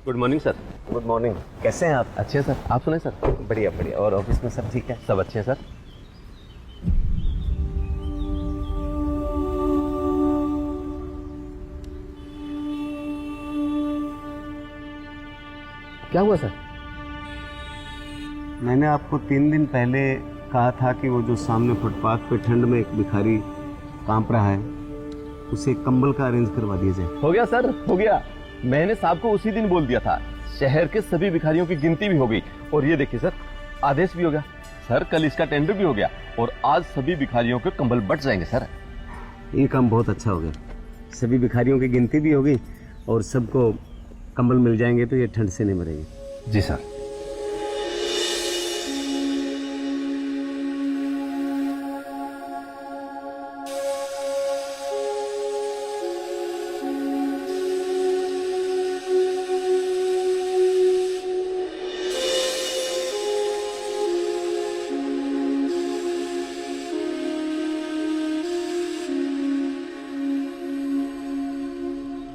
Good morning sir. Good morning. कैसे हैं आप? अच्छे हैं सर, आप सुनाए सर? बढ़िया बढ़िया। और ऑफिस में सब ठीक है? सब अच्छे हैं सर। क्या हुआ सर? मैंने आपको 3 दिन पहले कहा था कि वो जो सामने फुटपाथ पे ठंड में एक भिखारी कांप रहा है, उसे कंबल का अरेंज करवा दिया जाए। हो गया सर, हो गया। मैंने साहब को उसी दिन बोल दिया था। शहर के सभी भिखारियों की गिनती भी हो गई और ये देखिए सर, आदेश भी हो गया सर। कल इसका टेंडर भी हो गया और आज सभी भिखारियों के कंबल बट जाएंगे सर। ये काम बहुत अच्छा हो गया। सभी भिखारियों की गिनती भी होगी और सबको कंबल मिल जाएंगे, तो ये ठंड से नहीं मरेंगे। जी सर।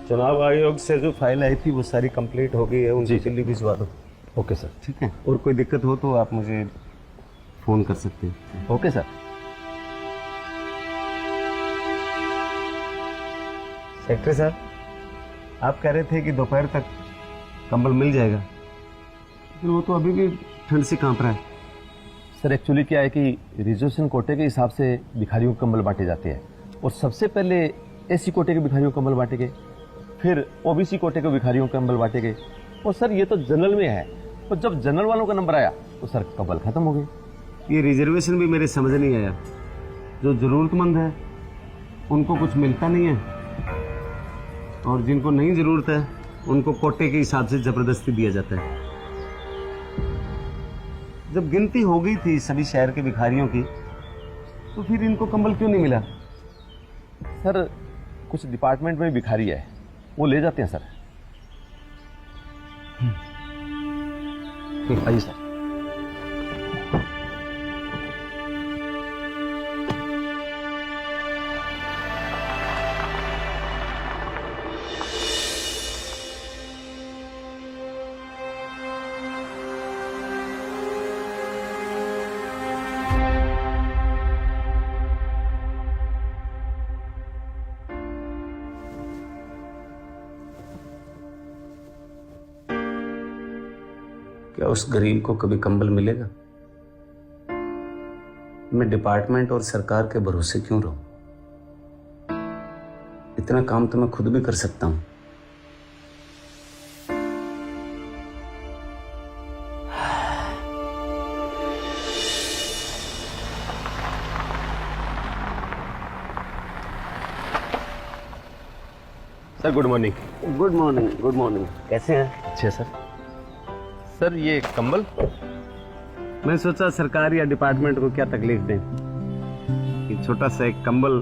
चुनाव आयोग से जो फाइल आई थी वो सारी कंप्लीट हो गई है, उनसे दिल्ली भिजवा दो। Okay sir. ठीक है। और कोई दिक्कत हो तो आप मुझे फोन कर सकते हैं। Okay sir. सेक्रेटरी साहब, आप कह रहे थे कि दोपहर तक कंबल मिल जाएगा, लेकिन वो तो अभी भी ठंड से कांप रहा है। सर एक्चुअली क्या है कि रिजर्वेशन कोटे के हिसाब से भिखारियों को कंबल बांटे जाते हैं और सबसे पहले एसी कोटे के भिखारियों को कंबल बांटे गए, फिर ओबीसी कोटे के भिखारियों को कंबल बांटे गए और सर ये तो जनरल में है। और जब जनरल वालों का नंबर आया तो सर कंबल खत्म हो गए। ये रिजर्वेशन भी मेरे समझ नहीं आया। जो जरूरतमंद है उनको कुछ मिलता नहीं है और जिनको नहीं जरूरत है उनको कोटे के हिसाब से जबरदस्ती दिया जाता है। जब गिनती हो गई थी सभी शहर के भिखारियों की, तो फिर इनको कंबल क्यों नहीं मिला? सर कुछ डिपार्टमेंट में भिखारी है, वो ले जाते हैं सर। आइए सर। क्या उस गरीब को कभी कंबल मिलेगा? मैं डिपार्टमेंट और सरकार के भरोसे क्यों रहूं? इतना काम तो मैं खुद भी कर सकता हूं। Sir good morning. Good morning. Good morning. कैसे हैं? अच्छे सर। सर ये कंबल, मैं सोचा सरकार या डिपार्टमेंट को क्या तकलीफ दें कि छोटा सा एक कंबल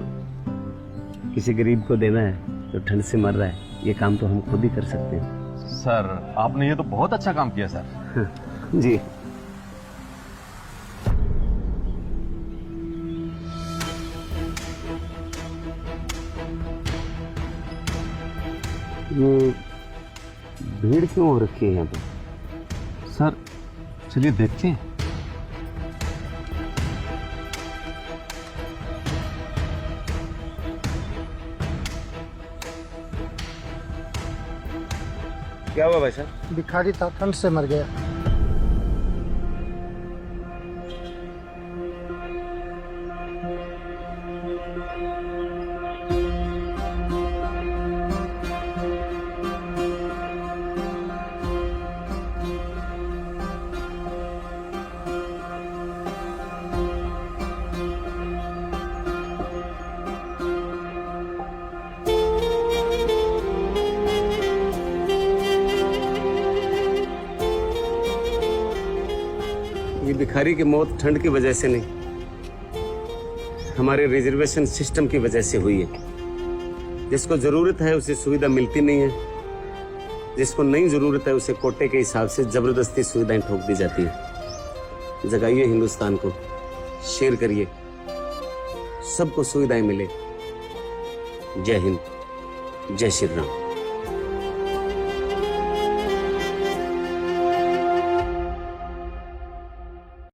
किसी गरीब को देना है जो ठंड से मर रहा है। ये काम तो हम खुद ही कर सकते हैं। सर आपने ये तो बहुत अच्छा काम किया सर। जी। ये भीड़ क्यों हो रखी है यहाँ पे? सर चलिए देखते हैं। क्या हुआ भाई साहब? भिखारी था, ठंड से मर गया। ये भिखारी की मौत ठंड की वजह से नहीं, हमारे रिजर्वेशन सिस्टम की वजह से हुई है। जिसको जरूरत है उसे सुविधा मिलती नहीं है, जिसको नहीं जरूरत है उसे कोटे के हिसाब से जबरदस्ती सुविधाएं ठोक दी जाती है। जगाइए हिंदुस्तान को, शेयर करिए, सबको सुविधाएं मिले। जय हिंद, जय श्री राम।